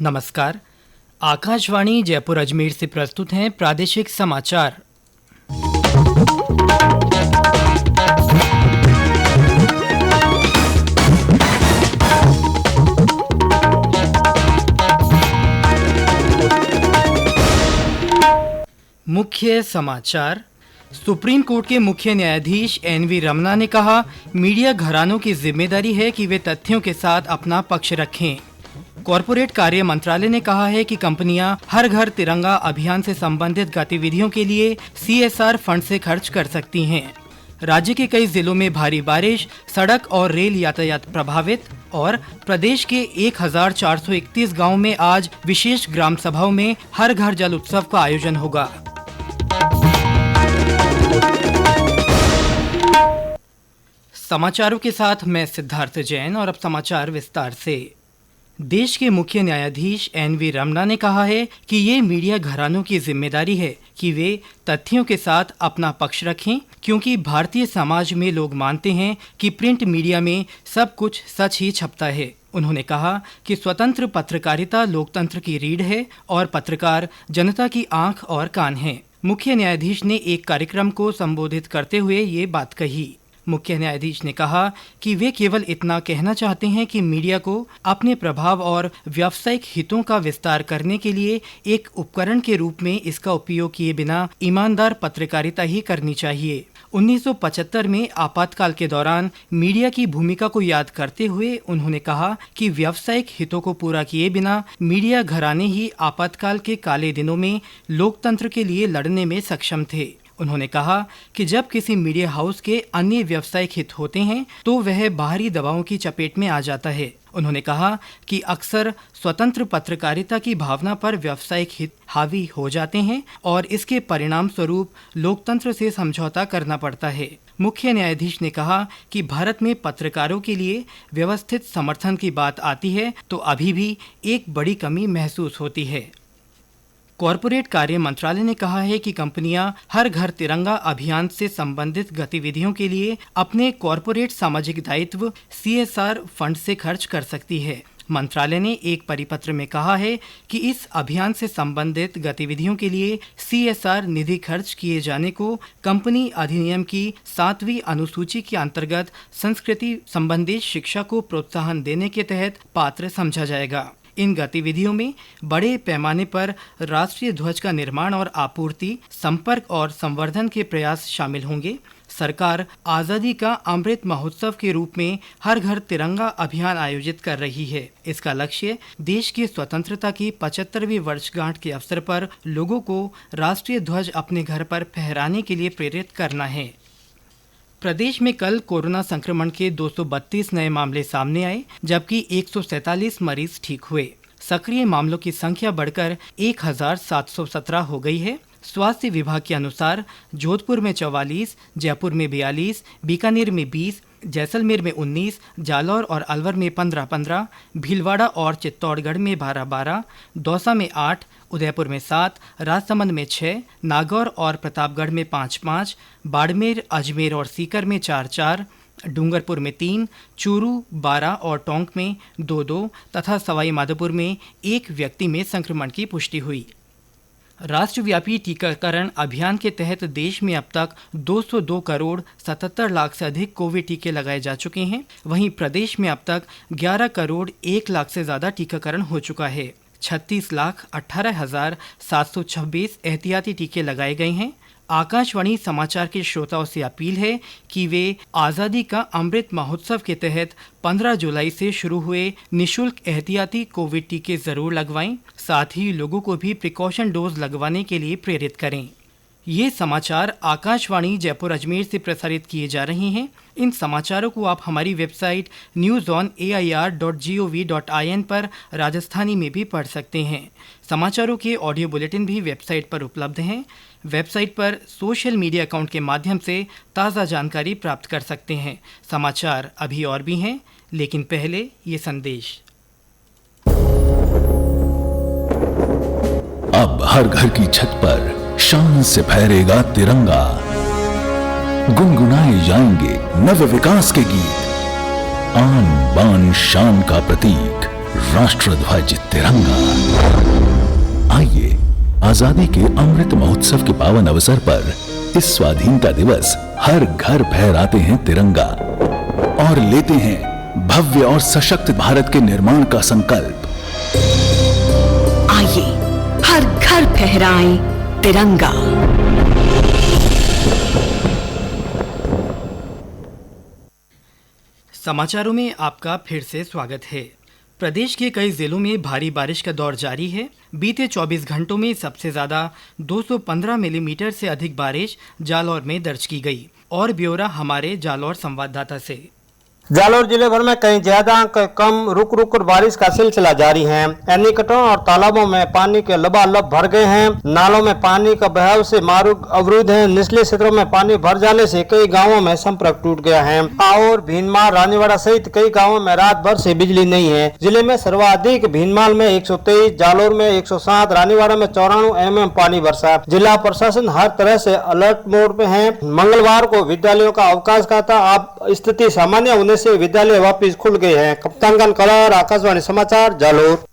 नमस्कार। आकाशवाणी जयपुर अजमेर से प्रस्तुत हैं प्रादेशिक समाचार। मुख्य समाचार। सुप्रीम कोर्ट के मुख्य न्यायाधीश एन.वी. रमन्ना ने कहा, मीडिया घरानों की जिम्मेदारी है कि वे तथ्यों के साथ अपना पक्ष रखें। कॉरपोरेट कार्य मंत्रालय ने कहा है कि कंपनियां हर घर तिरंगा अभियान से संबंधित गतिविधियों के लिए CSR फंड से खर्च कर सकती हैं। राज्य के कई जिलों में भारी बारिश, सड़क और रेल यातायात प्रभावित और प्रदेश के 1431 गांवों में आज विशेष ग्राम सभाओं में हर घर जल उत्सव का आयोजन होगा। समाचारों के साथ मैं सिद्धार्थ जैन और अब समाचार विस्तार से। देश के मुख्य न्यायाधीश एन.वी. रमन्ना ने कहा है कि ये मीडिया घरानों की जिम्मेदारी है कि वे तथ्यों के साथ अपना पक्ष रखें, क्योंकि भारतीय समाज में लोग मानते हैं कि प्रिंट मीडिया में सब कुछ सच ही छपता है। उन्होंने कहा कि स्वतंत्र पत्रकारिता लोकतंत्र की रीढ़ है और पत्रकार जनता की आंख और कान हैं। मुख्य न्यायाधीश ने एक कार्यक्रम को संबोधित करते हुए ये बात कही। मुख्य न्यायाधीश ने कहा कि वे केवल इतना कहना चाहते हैं कि मीडिया को अपने प्रभाव और व्यावसायिक हितों का विस्तार करने के लिए एक उपकरण के रूप में इसका उपयोग किए बिना ईमानदार पत्रकारिता ही करनी चाहिए। 1975 में आपातकाल के दौरान मीडिया की भूमिका को याद करते हुए उन्होंने कहा कि व्यावसायिक हितों को पूरा किए बिना मीडिया घराने ही आपातकाल के काले दिनों में लोकतंत्र के लिए लड़ने में सक्षम थे। उन्होंने कहा कि जब किसी मीडिया हाउस के अन्य व्यावसायिक हित होते हैं तो वह बाहरी दबावों की चपेट में आ जाता है। उन्होंने कहा कि अक्सर स्वतंत्र पत्रकारिता की भावना पर व्यावसायिक हित हावी हो जाते हैं और इसके परिणाम स्वरूप लोकतंत्र से समझौता करना पड़ता है। मुख्य न्यायाधीश ने कहा कि भारत में पत्रकारों के लिए व्यवस्थित समर्थन की बात आती है तो अभी भी एक बड़ी कमी महसूस होती है। कॉरपोरेट कार्य मंत्रालय ने कहा है कि कंपनियां हर घर तिरंगा अभियान से संबंधित गतिविधियों के लिए अपने कॉरपोरेट सामाजिक दायित्व CSR फंड से खर्च कर सकती है। मंत्रालय ने एक परिपत्र में कहा है कि इस अभियान से संबंधित गतिविधियों के लिए CSR निधि खर्च किए जाने को कंपनी अधिनियम की 7वीं अनुसूची के अंतर्गत संस्कृति संबंधी शिक्षा को प्रोत्साहन देने के तहत पात्र समझा जाएगा। इन गतिविधियों में बड़े पैमाने पर राष्ट्रीय ध्वज का निर्माण और आपूर्ति, संपर्क और संवर्धन के प्रयास शामिल होंगे। सरकार आज़ादी का अमृत महोत्सव के रूप में हर घर तिरंगा अभियान आयोजित कर रही है। इसका लक्ष्य देश की स्वतंत्रता की 75वीं वर्षगांठ के अवसर पर लोगों को राष्ट्रीय ध्वज अपने घर पर फहराने के लिए प्रेरित करना है। प्रदेश में कल कोरोना संक्रमण के 232 नए मामले सामने आए, जबकि 147 मरीज ठीक हुए। सक्रिय मामलों की संख्या बढ़कर 1717 हो गई है। स्वास्थ्य विभाग के अनुसार जोधपुर में 44, जयपुर में 42, बीकानेर में 20, जैसलमेर में 19, जालौर और अलवर में 15-15, भीलवाड़ा और चित्तौड़गढ़ में 12-12, दौसा में 8, उदयपुर में 7, राजसमंद में 6, नागौर और प्रतापगढ़ में 5-5, बाड़मेर, अजमेर और सीकर में 4-4, डूंगरपुर में 3, चूरू, बारां और टोंक में 2-2 तथा सवाई माधोपुर में 1 व्यक्ति में संक्रमण की पुष्टि हुई। राष्ट्रव्यापी टीकाकरण अभियान के तहत देश में अब तक 202 करोड़ 77 लाख से अधिक कोविड टीके लगाए जा चुके हैं। वहीं प्रदेश में अब तक 11 करोड़ 1 लाख से ज़्यादा टीकाकरण हो चुका है। 36,18,726 एहतियाती टीके लगाए गए हैं। आकाशवाणी समाचार के श्रोताओं से अपील है कि वे आज़ादी का अमृत महोत्सव के तहत 15 जुलाई से शुरू हुए निःशुल्क एहतियाती कोविड टीके जरूर लगवाएं। साथ ही लोगों को भी प्रिकॉशन डोज लगवाने के लिए प्रेरित करें। ये समाचार आकाशवाणी जयपुर अजमेर से प्रसारित किए जा रहे हैं। इन समाचारों को आप हमारी वेबसाइट newsonair.gov.in पर राजस्थानी में भी पढ़ सकते हैं। समाचारों के ऑडियो बुलेटिन भी वेबसाइट पर उपलब्ध हैं। वेबसाइट पर सोशल मीडिया अकाउंट के माध्यम से ताज़ा जानकारी प्राप्त कर सकते हैं। समाचार अभी और भी हैं, लेकिन पहले ये संदेश। अब हर घर की छत पर शान से फहरेगा तिरंगा, गुनगुनाए जाएंगे नव विकास के गीत, आन बान शान का प्रतीक राष्ट्रध्वज तिरंगा। आइए आजादी के अमृत महोत्सव के पावन अवसर पर इस स्वाधीनता दिवस हर घर फहराते हैं तिरंगा और लेते हैं भव्य और सशक्त भारत के निर्माण का संकल्प। आइए हर घर फहराएं तिरंगा। समाचारों में आपका फिर से स्वागत है। प्रदेश के कई जिलों में भारी बारिश का दौर जारी है। बीते 24 घंटों में सबसे ज़्यादा 215 मिलीमीटर से अधिक बारिश जालौर में दर्ज की गई। और ब्यौरा हमारे जालौर संवाददाता से। जालौर जिले भर में कहीं ज्यादा कहीं कम रुक रुक कर बारिश का सिलसिला जारी है। एनीकटों और तालाबों में पानी के लबालब भर गए हैं। नालों में पानी का बहाव से मार्ग अवरुद्ध है। निचले क्षेत्रों में पानी भर जाने से कई गांवों में संपर्क टूट गया है। और भीनमाल, रानीवाड़ा सहित कई गाँवों में रात भर से बिजली नहीं है। जिले में सर्वाधिक भीनमाल में 123, जालौर में 107, रानीवाड़ा में 94 mm पानी बरसा। जिला प्रशासन हर तरह से अलर्ट मोड पे है। मंगलवार को विद्यालयों का अवकाश का था। अब स्थिति सामान्य होने से विद्यालय वापस खुल गए हैं। कप्तानगंज कलार, आकाशवाणी समाचार, जालौर।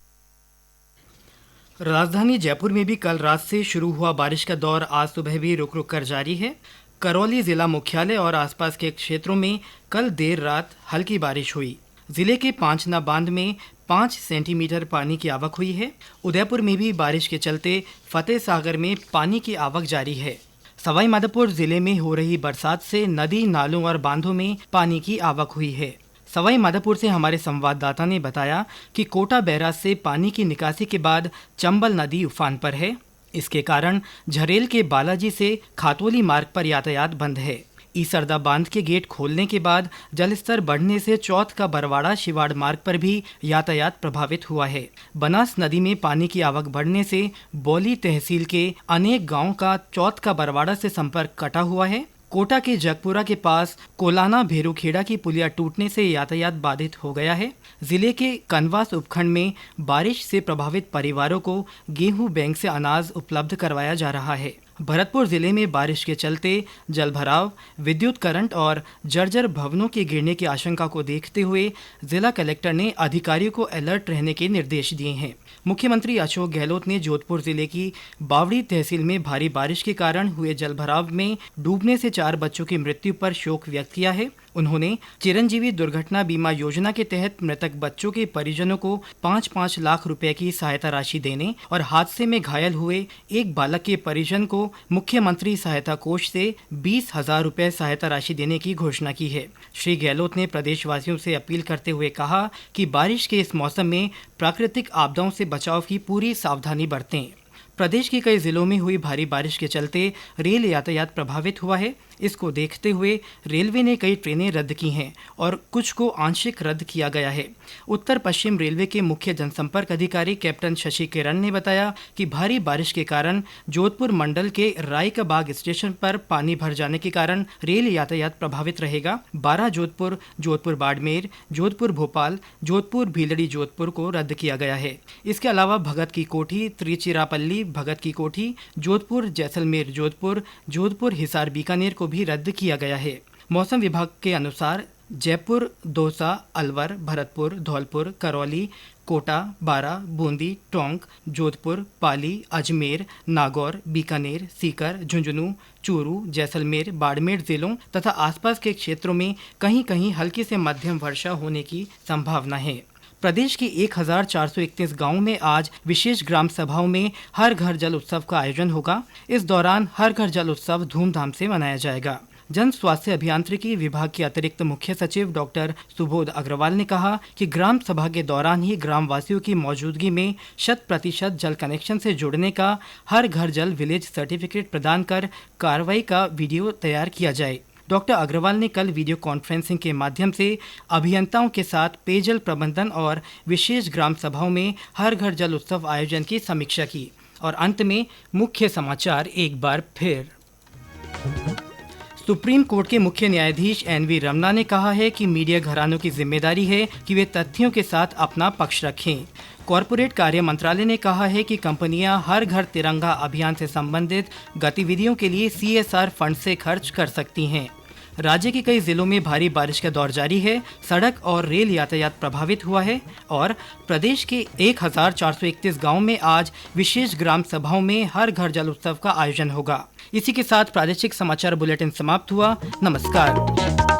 राजधानी जयपुर में भी कल रात से शुरू हुआ बारिश का दौर आज सुबह भी रुक रुक कर जारी है। करौली जिला मुख्यालय और आसपास के क्षेत्रों में कल देर रात हल्की बारिश हुई। जिले के पांचना बांध में 5 सेंटीमीटर पानी की आवक हुई है। उदयपुर में भी बारिश के चलते फतेह सागर में पानी की आवक जारी है। सवाई माधोपुर जिले में हो रही बरसात से नदी, नालों और बांधों में पानी की आवक हुई है। सवाई माधोपुर से हमारे संवाददाता ने बताया कि कोटा बैराज से पानी की निकासी के बाद चंबल नदी उफान पर है। इसके कारण झरेल के बालाजी से खातोली मार्ग पर यातायात बंद है। ईसरदा बांध के गेट खोलने के बाद जलस्तर बढ़ने से चौथ का बरवाड़ा शिवाड़ मार्ग पर भी यातायात प्रभावित हुआ है। बनास नदी में पानी की आवक बढ़ने से बौली तहसील के अनेक गांवों का चौथ का बरवाड़ा से संपर्क कटा हुआ है। कोटा के जगपुरा के पास कोलाना भेरूखेड़ा की पुलिया टूटने से यातायात बाधित हो गया है। जिले के कनवास उपखंड में बारिश से प्रभावित परिवारों को गेहूं बैंक से अनाज उपलब्ध करवाया जा रहा है। भरतपुर जिले में बारिश के चलते जलभराव, विद्युत करंट और जर्जर भवनों के गिरने की आशंका को देखते हुए जिला कलेक्टर ने अधिकारियों को अलर्ट रहने के निर्देश दिए हैं। मुख्यमंत्री अशोक गहलोत ने जोधपुर जिले की बावड़ी तहसील में भारी बारिश के कारण हुए जलभराव में डूबने से 4 बच्चों की मृत्यु पर शोक व्यक्त किया है। उन्होंने चिरंजीवी दुर्घटना बीमा योजना के तहत मृतक बच्चों के परिजनों को 5-5 लाख रुपए की सहायता राशि देने और हादसे में घायल हुए एक बालक के परिजन को मुख्यमंत्री सहायता कोष से 20,000 रुपए सहायता राशि देने की घोषणा की है। श्री गहलोत ने प्रदेशवासियों से अपील करते हुए कहा कि बारिश के इस मौसम में प्राकृतिक आपदाओं से बचाव की पूरी सावधानी बरतें। प्रदेश के कई जिलों में हुई भारी बारिश के चलते रेल यातायात प्रभावित हुआ है। इसको देखते हुए रेलवे ने कई ट्रेनें रद्द की हैं और कुछ को आंशिक रद्द किया गया है। उत्तर पश्चिम रेलवे के मुख्य जनसंपर्क अधिकारी कैप्टन शशि किरण ने बताया कि भारी बारिश के कारण जोधपुर मंडल के राय का बाग स्टेशन पर पानी भर जाने के कारण रेल यातायात प्रभावित रहेगा। 12 जोधपुर, जोधपुर बाड़मेर, जोधपुर भोपाल, जोधपुर भीलड़ी जोधपुर को रद्द किया गया है। इसके अलावा भगत की कोठी, त्रिचिरापल्ली, भगत की कोठी, जोधपुर जैसलमेर जोधपुर, जोधपुर हिसार बीकानेर को भी रद्द किया गया है। मौसम विभाग के अनुसार जयपुर, दौसा, अलवर, भरतपुर, धौलपुर, करौली, कोटा, बारा, बूंदी, टोंक, जोधपुर, पाली, अजमेर, नागौर, बीकानेर, सीकर, झुंझुनू, चूरू, जैसलमेर, बाड़मेर जिलों तथा आसपास के क्षेत्रों में कहीं कहीं हल्की से मध्यम वर्षा होने की संभावना है। प्रदेश के 1431 गांवों में आज विशेष ग्राम सभाओं में हर घर जल उत्सव का आयोजन होगा। इस दौरान हर घर जल उत्सव धूमधाम से मनाया जाएगा। जन स्वास्थ्य अभियांत्रिकी विभाग के अतिरिक्त मुख्य सचिव डॉक्टर सुबोध अग्रवाल ने कहा कि ग्राम सभा के दौरान ही ग्राम वासियों की मौजूदगी में 100% जल कनेक्शन से जुड़ने का हर घर जल विलेज सर्टिफिकेट प्रदान कर कार्रवाई का वीडियो तैयार किया जाए। डॉक्टर अग्रवाल ने कल वीडियो कॉन्फ्रेंसिंग के माध्यम से अभियंताओं के साथ पेयजल प्रबंधन और विशेष ग्राम सभाओं में हर घर जल उत्सव आयोजन की समीक्षा की। और अंत में मुख्य समाचार एक बार फिर। सुप्रीम कोर्ट के मुख्य न्यायाधीश एन.वी. रमना ने कहा है कि मीडिया घरानों की जिम्मेदारी है कि वे तथ्यों के साथ अपना पक्ष रखें। कॉरपोरेट कार्य मंत्रालय ने कहा है कि कंपनियां हर घर तिरंगा अभियान से संबंधित गतिविधियों के लिए CSR फंड से खर्च कर सकती हैं। राज्य के कई जिलों में भारी बारिश का दौर जारी है। सड़क और रेल यातायात प्रभावित हुआ है और प्रदेश के 1431 गांवों में आज विशेष ग्राम सभाओं में हर घर जल उत्सव का आयोजन होगा। इसी के साथ प्रादेशिक समाचार बुलेटिन समाप्त हुआ। नमस्कार।